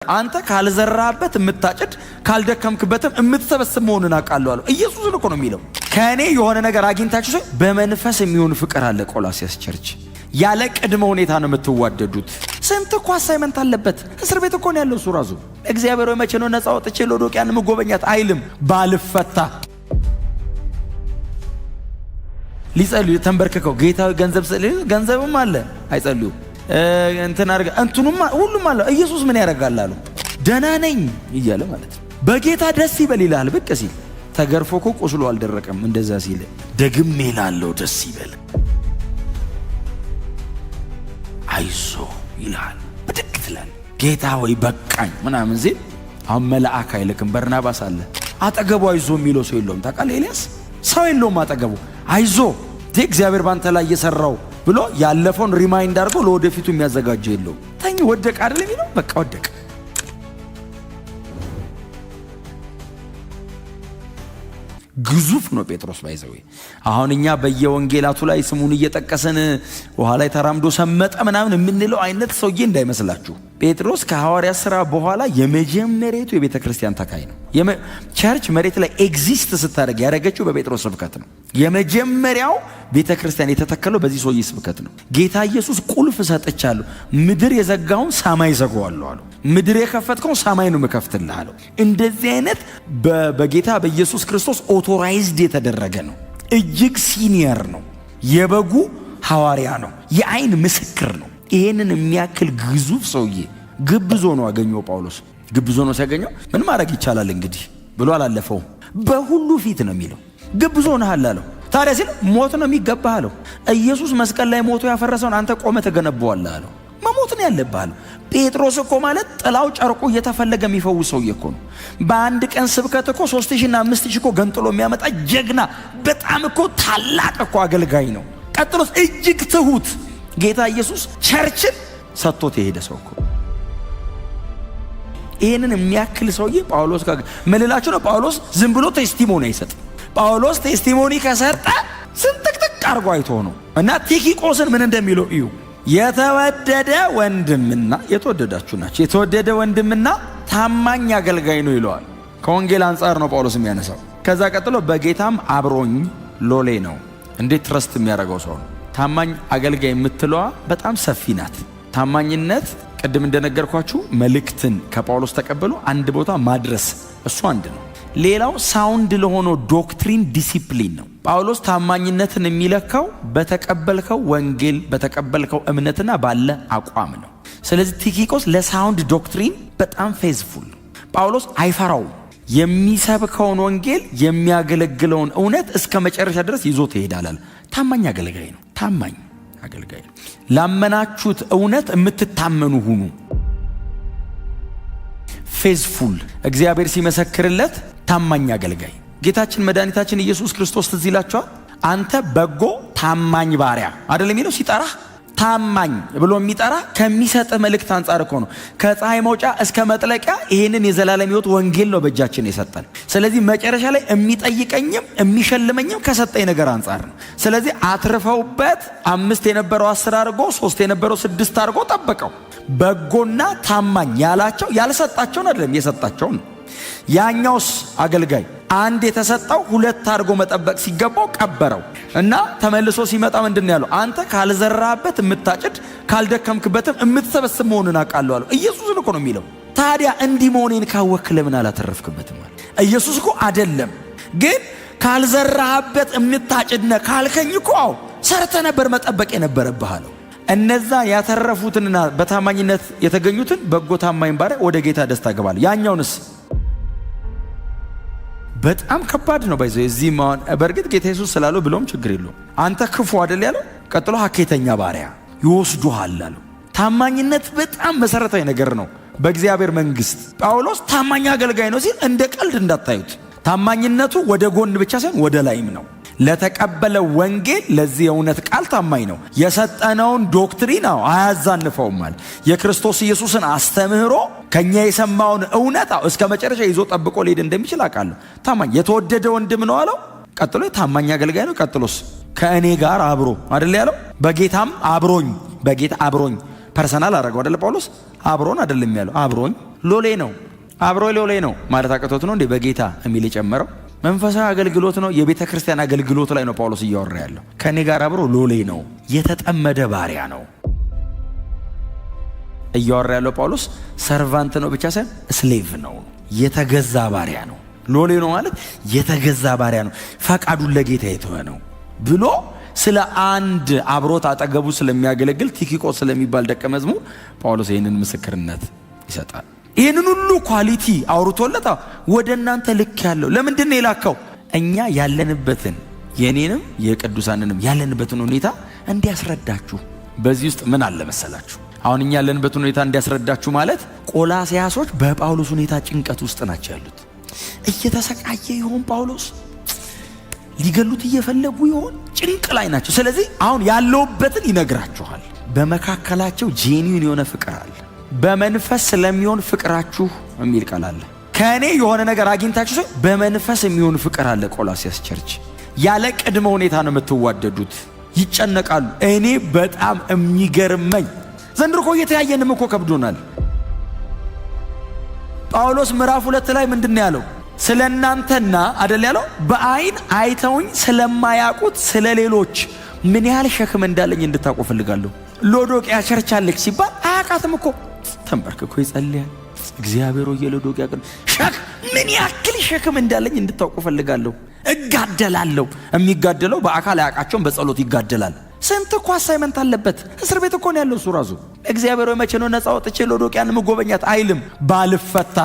አንተ ካልዘራበት የምታጭድ ካልደከምክበትም የምትሰበስብ መሆኑን አውቃለሁ አለው። ኢየሱስን እኮ ነው የሚለው። ከኔ የሆነ ነገር አግኝታችሁ ሰው በመንፈስ የሚሆን ፍቅር አለ። ቆላስይስ ቸርች ያለ ቅድመ ሁኔታ ነው የምትዋደዱት። ስንት እኮ አሳይመንት አለበት። እስር ቤት እኮ ነው ያለው እሱ ራሱ። እግዚአብሔር ወይ መቼ ነው ነፃ ወጥቼ ሎዶቅያን መጎበኛት አይልም። ባልፈታ ሊጸልዩ ተንበርክከው ጌታዊ ገንዘብ ገንዘብም አለ አይጸልዩ እንትን አርጋ እንትኑም ሁሉም አለ። ኢየሱስ ምን ያደርጋል አሉ። ደህና ነኝ እያለ ማለት ነው። በጌታ ደስ ይበል ይላል። ብቅ ሲል ተገርፎ እኮ ቁስሉ አልደረቀም። እንደዛ ሲል ደግሜ እላለሁ ደስ ይበል አይዞ ይላል። ብድግ ትላል። ጌታ ወይ በቃኝ ምናምን ሲል አሁን መልአክ አይልክም። በርናባስ አለ አጠገቡ አይዞ የሚለው ሰው የለውም። ታውቃለህ ኤልያስ ሰው የለውም አጠገቡ። አይዞ እግዚአብሔር ባንተ ላይ እየሰራው ብሎ ያለፈውን ሪማይንድ አድርጎ ለወደፊቱ የሚያዘጋጀው የለው። ተኝ ወደቀ አይደል የሚለው በቃ ወደቀ። ግዙፍ ነው ጴጥሮስ ባይዘው። አሁን እኛ በየወንጌላቱ ላይ ስሙን እየጠቀሰን ውሃ ላይ ተራምዶ ሰመጠ ምናምን የምንለው አይነት ሰውዬ እንዳይመስላችሁ። ጴጥሮስ ከሐዋርያ ሥራ በኋላ የመጀመሪያቱ የቤተ ክርስቲያን ተካይ ነው። ቸርች መሬት ላይ ኤግዚስት ስታደርግ ያደረገችው በጴጥሮስ ስብከት ነው። የመጀመሪያው ቤተ ክርስቲያን የተተከለው በዚህ ሰውዬ ስብከት ነው። ጌታ ኢየሱስ ቁልፍ ሰጥቻለሁ፣ ምድር የዘጋውን ሰማይ ዘጋዋለሁ አለው። ምድር የከፈትከውን ሰማይ ነው የምከፍትልህ አለው። እንደዚህ አይነት በጌታ በኢየሱስ ክርስቶስ ኦቶራይዝድ የተደረገ ነው። እጅግ ሲኒየር ነው። የበጉ ሐዋርያ ነው። የአይን ምስክር ነው። ይሄንን የሚያክል ግዙፍ ሰውዬ ግብዞ ነው አገኘው ጳውሎስ። ግብዞ ነው ሲያገኘው ምን ማድረግ ይቻላል እንግዲህ ብሎ አላለፈውም። በሁሉ ፊት ነው የሚለው ግብዞ ነህ አለው። ታዲያ ሲል ሞት ነው የሚገባህ አለው። ኢየሱስ መስቀል ላይ ሞቶ ያፈረሰውን አንተ ቆመ ተገነባዋለህ አለው። መሞት ነው ያለብህ አለው። ጴጥሮስ እኮ ማለት ጥላው ጨርቁ እየተፈለገ የሚፈውስ ሰውዬ እኮ ነው። በአንድ ቀን ስብከት እኮ 3000 እና 5000 እኮ ገንጥሎ የሚያመጣ ጀግና፣ በጣም እኮ ታላቅ እኮ አገልጋይ ነው። ቀጥሎስ እጅግ ትሁት ጌታ ኢየሱስ ቸርችን ሰጥቶት የሄደ ሰው እኮ። ይህንን የሚያክል ሰውዬ ጳውሎስ መልላችሁ ነው። ጳውሎስ ዝም ብሎ ቴስቲሞኒ አይሰጥ። ጳውሎስ ቴስቲሞኒ ከሰጠ ስንጥቅጥቅ አርጎ አይቶ ነው። እና ቲኪቆስን ምን እንደሚለው እዩ። የተወደደ ወንድምና የተወደዳችሁ ናቸው። የተወደደ ወንድምና ታማኝ አገልጋይ ነው ይለዋል። ከወንጌል አንጻር ነው ጳውሎስ የሚያነሳው። ከዛ ቀጥሎ በጌታም አብሮኝ ሎሌ ነው። እንዴት ትረስት የሚያደርገው ሰው ነው። ታማኝ አገልጋይ የምትለዋ በጣም ሰፊ ናት። ታማኝነት ቅድም እንደነገርኳችሁ መልእክትን ከጳውሎስ ተቀበሉ አንድ ቦታ ማድረስ እሱ አንድ ነው። ሌላው ሳውንድ ለሆነው ዶክትሪን ዲሲፕሊን ነው። ጳውሎስ ታማኝነትን የሚለካው በተቀበልከው ወንጌል በተቀበልከው እምነትና ባለ አቋም ነው። ስለዚህ ቲኪቆስ ለሳውንድ ዶክትሪን በጣም ፌዝፉል ነው። ጳውሎስ አይፈራውም። የሚሰብከውን ወንጌል የሚያገለግለውን እውነት እስከ መጨረሻ ድረስ ይዞት ይሄዳል። ታማኝ አገልጋይ ነው። ታማኝ አገልጋይ ነው። ላመናችሁት እውነት የምትታመኑ ሁኑ። ፌዝፉል እግዚአብሔር ሲመሰክርለት ታማኝ አገልጋይ። ጌታችን መድኃኒታችን ኢየሱስ ክርስቶስ ትዝ ይላችኋል። አንተ በጎ ታማኝ ባሪያ አይደለም የሚለው ሲጠራህ ታማኝ ብሎ የሚጠራ ከሚሰጥ መልእክት አንጻር እኮ ነው። ከፀሐይ መውጫ እስከ መጥለቂያ ይሄንን የዘላለም ሕይወት ወንጌል ነው በእጃችን የሰጠን። ስለዚህ መጨረሻ ላይ የሚጠይቀኝም የሚሸልመኝም ከሰጠኝ ነገር አንጻር ነው። ስለዚህ አትርፈውበት 5 የነበረው 10 አድርጎ 3 የነበረው 6 አድርጎ ጠበቀው። በጎና ታማኝ ያላቸው ያልሰጣቸውን አይደለም የሰጣቸውን ነው። ያኛውስ አገልጋይ አንድ የተሰጠው 2 አድርጎ መጠበቅ ሲገባው ቀበረው እና ተመልሶ ሲመጣ ምንድነው ያለው? አንተ ካልዘራበት የምታጭድ ካልደከምክበትም የምትሰበስብ መሆኑን አውቃለሁ አለው። ኢየሱስን እኮ ነው የሚለው። ታዲያ እንዲህ መሆኔን ካወክ ለምን አላተረፍክበትም? ኢየሱስ እኮ አይደለም ግን ካልዘራበት የምታጭድነ ካልከኝ እኮ ሰርተ ነበር መጠበቅ የነበረብህ አለው። እነዛ ያተረፉትንና በታማኝነት የተገኙትን በጎ ታማኝ ባሪያ ወደ ጌታ ደስታ ገባል። ያኛውንስ በጣም ከባድ ነው ባይዘው። እዚህ ማን በርግጥ ጌታ ኢየሱስ ስላለው ብሎም ችግር የለውም። አንተ ክፉ አይደል ያለው። ቀጥሎ ሐኬተኛ ባሪያ ይወስዱሃል አለው። ታማኝነት በጣም መሰረታዊ ነገር ነው በእግዚአብሔር መንግስት። ጳውሎስ ታማኝ አገልጋይ ነው ሲል እንደ ቀልድ እንዳታዩት። ታማኝነቱ ወደ ጎን ብቻ ሳይሆን ወደ ላይም ነው። ለተቀበለው ወንጌል ለዚህ የእውነት ቃል ታማኝ ነው። የሰጠነውን ዶክትሪን አያዛንፈውም ማለት የክርስቶስ ኢየሱስን አስተምህሮ ከኛ የሰማውን እውነት እስከ መጨረሻ ይዞ ጠብቆ ሊሄድ እንደሚችል አውቃለሁ። ታማኝ የተወደደ ወንድም ነው አለው። ቀጥሎ ታማኝ አገልጋይ ነው። ቀጥሎስ ከእኔ ጋር አብሮ አይደል ያለው። በጌታም አብሮኝ በጌታ አብሮኝ ፐርሰናል አደረገው አይደለ? ጳውሎስ አብሮን አይደለም ያለው፣ አብሮኝ ሎሌ ነው። አብሮ ሎሌ ነው ማለት አቅቶት ነው እንዴ በጌታ የሚል የጨመረው? መንፈሳዊ አገልግሎት ነው። የቤተ ክርስቲያን አገልግሎት ላይ ነው ጳውሎስ እያወራ ያለው። ከኔ ጋር አብሮ ሎሌ ነው፣ የተጠመደ ባሪያ ነው እያወራ ያለው ጳውሎስ። ሰርቫንት ነው ብቻ ሳይሆን ስሌቭ ነው፣ የተገዛ ባሪያ ነው። ሎሌ ነው ማለት የተገዛ ባሪያ ነው፣ ፈቃዱን ለጌታ የተወ ነው ብሎ ስለ አንድ አብሮት አጠገቡ ስለሚያገለግል ቲኪቆስ ስለሚባል ደቀ መዝሙር ጳውሎስ ይህንን ምስክርነት ይሰጣል። ይህንን ሁሉ ኳሊቲ አውርቶለታ ወደ እናንተ ልክ ያለው ለምንድን ነው የላከው? እኛ ያለንበትን የኔንም የቅዱሳንንም ያለንበትን ሁኔታ እንዲያስረዳችሁ። በዚህ ውስጥ ምን አለ መሰላችሁ? አሁን እኛ ያለንበትን ሁኔታ እንዲያስረዳችሁ ማለት ቆላስያሶች በጳውሎስ ሁኔታ ጭንቀት ውስጥ ናቸው ያሉት። እየተሰቃየ ይሆን ጳውሎስ? ሊገሉት እየፈለጉ ይሆን? ጭንቅ ላይ ናቸው። ስለዚህ አሁን ያለውበትን ይነግራችኋል። በመካከላቸው ጄኒውን የሆነ ፍቅር አለ። በመንፈስ ስለሚሆን ፍቅራችሁ የሚል ቃል አለ። ከእኔ የሆነ ነገር አግኝታችሁ ሰው በመንፈስ የሚሆን ፍቅር አለ። ቆላስያስ ቸርች ያለ ቅድመ ሁኔታ ነው የምትዋደዱት። ይጨነቃሉ። እኔ በጣም የሚገርመኝ ዘንድሮ እኮ እየተያየንም እኮ ከብዶናል። ጳውሎስ ምዕራፍ 2 ላይ ምንድን ነው ያለው? ስለ እናንተና አደል ያለው በአይን አይተውኝ ስለማያውቁት ስለ ሌሎች ምን ያህል ሸክም እንዳለኝ እንድታውቁ ፈልጋለሁ። ሎዶቅያ ቸርች አለች ሲባል አያውቃትም እኮ። ተንበርክኮ ይጸልያል። እግዚአብሔር ሆይ የሎዶቅያ ሸክም ምን ያክል ሸክም እንዳለኝ እንድታውቁ ፈልጋለሁ። እጋደላለሁ። የሚጋደለው በአካል አያውቃቸውም፣ በጸሎት ይጋደላል። ስንት እኮ አሳይመንት አለበት። እስር ቤት እኮ ነው ያለው እሱ ራሱ። እግዚአብሔር ሆይ መቼ ነው ነፃ ወጥቼ ሎዶቅያን መጎበኛት አይልም። ባልፈታ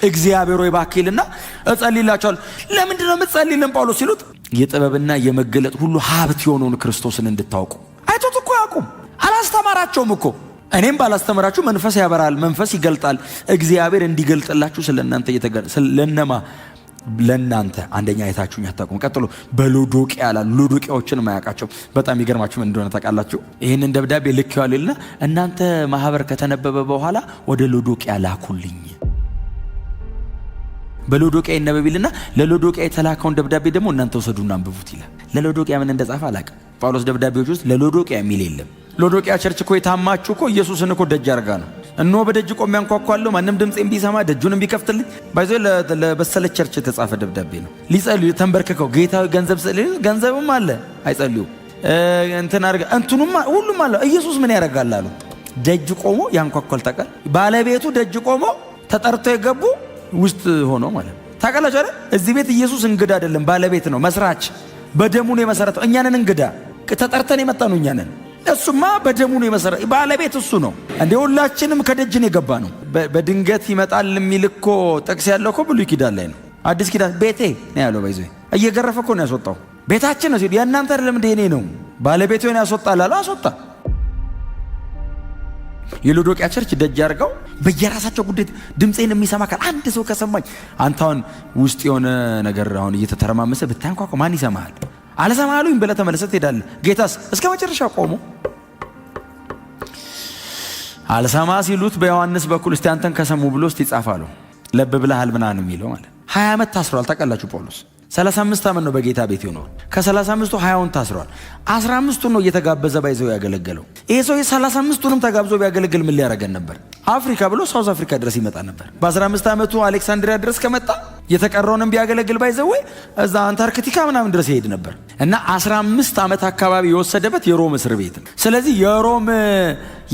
እግዚአብሔር ሆይ ባክልና እጸልይላችኋለሁ። ለምንድን ነው የምትጸልይልን ጳውሎስ ሲሉት የጥበብና የመገለጥ ሁሉ ሀብት የሆነውን ክርስቶስን እንድታውቁ። አይቶት እኮ ያውቁም፣ አላስተማራቸውም እኮ። እኔም ባላስተማራችሁ መንፈስ ያበራል፣ መንፈስ ይገልጣል። እግዚአብሔር እንዲገልጥላችሁ ስለእናንተ ለነማ ለእናንተ አንደኛ አይታችሁኝ አታውቁም። ቀጥሎ በሎዶቅያ ያላሉ ሎዶቅያዎችን ማያውቃቸው። በጣም ይገርማችሁ ምን እንደሆነ ታውቃላችሁ? ይህንን ደብዳቤ ልኬዋለሁና እናንተ ማህበር ከተነበበ በኋላ ወደ ሎዶቅያ ላኩልኝ። በሎዶቅያ ይነበብልና ለሎዶቅያ የተላከውን ደብዳቤ ደግሞ እናንተ ወሰዱና አንብቡት ይላል። ለሎዶቅያ ምን እንደጻፈ አላውቅም። ጳውሎስ ደብዳቤዎች ውስጥ ለሎዶቅያ የሚል የለም። ሎዶቅያ ቸርች እኮ የታማችሁ እኮ ኢየሱስን እኮ ደጅ አርጋ ነው። እነሆ በደጅ ቆሜ አንኳኳለሁ፣ ማንም ድምፄን ቢሰማ ደጁንም ቢከፍትልኝ። ባይዞ ለበሰለች ቸርች የተጻፈ ደብዳቤ ነው። ሊጸልዩ ተንበርክከው ጌታዊ ገንዘብ ገንዘብም አለ አይጸልዩ እንትን አርጋ እንትኑም ሁሉም አለ። ኢየሱስ ምን ያደርጋል አሉ። ደጅ ቆሞ ያንኳኳል። ታውቃል? ባለቤቱ ደጅ ቆሞ ተጠርቶ የገቡ ውስጥ ሆኖ ማለት ነው። ታውቃላችሁ አይደል? እዚህ ቤት ኢየሱስ እንግዳ አይደለም፣ ባለቤት ነው፣ መስራች። በደሙ ነው የመሰረተው። እኛንን እንግዳ ተጠርተን የመጣ ነው እኛንን። እሱማ በደሙ ነው የመሰረተው፣ ባለቤት እሱ ነው። እንደ ሁላችንም ከደጅን የገባ ነው። በድንገት ይመጣል የሚል እኮ ጥቅስ ያለው እኮ ብሉይ ኪዳን ላይ ነው። አዲስ ኪዳን ቤቴ ነው ያለው። ባይዘ እየገረፈ እኮ ነው ያስወጣው። ቤታችን ነው ሲል የእናንተ አይደለም እንደ እኔ ነው ባለቤት ሆነ ያስወጣል አለው። አስወጣ። የሎዶቅያ ቸርች ደጅ አርገው በየራሳቸው ጉዳይ ድምፄን የሚሰማ ካል አንድ ሰው ከሰማኝ አንተ አሁን ውስጥ የሆነ ነገር አሁን እየተተረማመሰ ብታንኳኳ ማን ይሰማሃል? አልሰማሉኝ ብለህ ተመለሰህ ትሄዳለህ። ጌታስ እስከ መጨረሻ ቆሞ አልሰማ ሲሉት በዮሐንስ በኩል እስቲ አንተን ከሰሙ ብሎ እስቲ ጻፋሉ። ለብ ብለሃል ምናምን የሚለው ማለት 20 ዓመት ታስሯል። ታውቃላችሁ ጳውሎስ 35 ዓመት ነው በጌታ ቤት የሆነው። ከ35ቱ 20ውን ታስሯል። 15ቱን ነው እየተጋበዘ ባይዘው ያገለገለው። ይሄ ሰው 35ቱንም ተጋብዞ ቢያገለግል ምን ሊያረገን ነበር? አፍሪካ ብሎ ሳውዝ አፍሪካ ድረስ ይመጣ ነበር። በ15 ዓመቱ አሌክሳንድሪያ ድረስ ከመጣ የተቀረውንም ቢያገለግል ባይዘው እዛ አንታርክቲካ ምናምን ድረስ ይሄድ ነበር። እና 15 ዓመት አካባቢ የወሰደበት የሮም እስር ቤት። ስለዚህ የሮም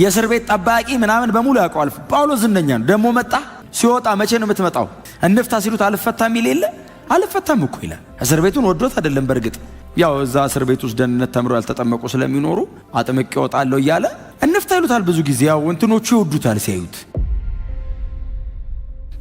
የእስር ቤት ጠባቂ ምናምን በሙሉ ያውቀዋል። ጳውሎስ ዝነኛ ነው። ደግሞ መጣ። ሲወጣ መቼ ነው የምትመጣው? እንፍታ ሲሉት አልፈታ የሚል የለ። አልፈታም እኮ ይላል። እስር ቤቱን ወዶት አይደለም። በእርግጥ ያው እዛ እስር ቤት ውስጥ ደህንነት ተምሮ ያልተጠመቁ ስለሚኖሩ አጥምቄ እወጣለሁ እያለ እንፍታ ይሉታል። ብዙ ጊዜ ያው እንትኖቹ ይወዱታል ሲያዩት።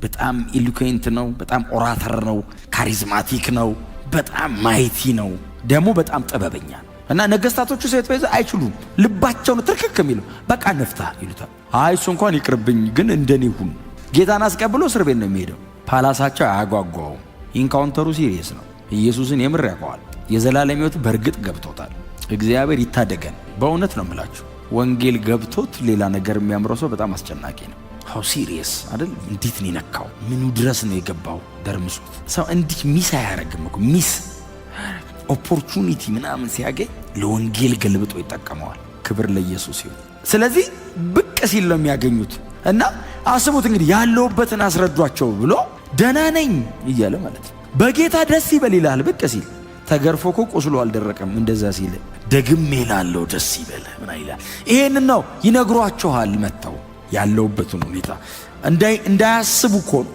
በጣም ኢሉኬንት ነው። በጣም ኦራተር ነው። ካሪዝማቲክ ነው። በጣም ማይቲ ነው። ደግሞ በጣም ጥበበኛ ነው። እና ነገስታቶቹ ሴት ባይዘ አይችሉም። ልባቸው ነው ትርክክ የሚለው። በቃ እንፍታ ይሉታል። አይ እሱ እንኳን ይቅርብኝ፣ ግን እንደኔ ሁን። ጌታን አስቀብሎ እስር ቤት ነው የሚሄደው። ፓላሳቸው አያጓጓውም። ኢንካውንተሩ ሲሪየስ ነው። ኢየሱስን የምር ያውቀዋል። የዘላለም ሕይወት በእርግጥ ገብቶታል። እግዚአብሔር ይታደገን። በእውነት ነው የምላችሁ። ወንጌል ገብቶት ሌላ ነገር የሚያምረው ሰው በጣም አስጨናቂ ነው። ሃው ሲሪየስ አይደል? እንዴት ነው የነካው? ምኑ ድረስ ነው የገባው? ደርምሶት ሰው እንዲህ ሚስ አያረግም እኮ። ሚስ ኦፖርቹኒቲ ምናምን ሲያገኝ ለወንጌል ገልብጦ ይጠቀመዋል። ክብር ለኢየሱስ ይሁን። ስለዚህ ብቅ ሲል ነው የሚያገኙት እና አስቡት እንግዲህ ያለውበትን አስረዷቸው ብሎ ደህና ነኝ እያለ ማለት ነው። በጌታ ደስ ይበል ይላል። ብቅ ሲል ተገርፎ እኮ ቁስሉ አልደረቀም። እንደዛ ሲል ደግሜ እላለሁ ደስ ይበል ምን ይላል? ይሄን ነው ይነግሯቸዋል። መተው ያለውበትን ሁኔታ እንዳያስቡ እኮ ነው።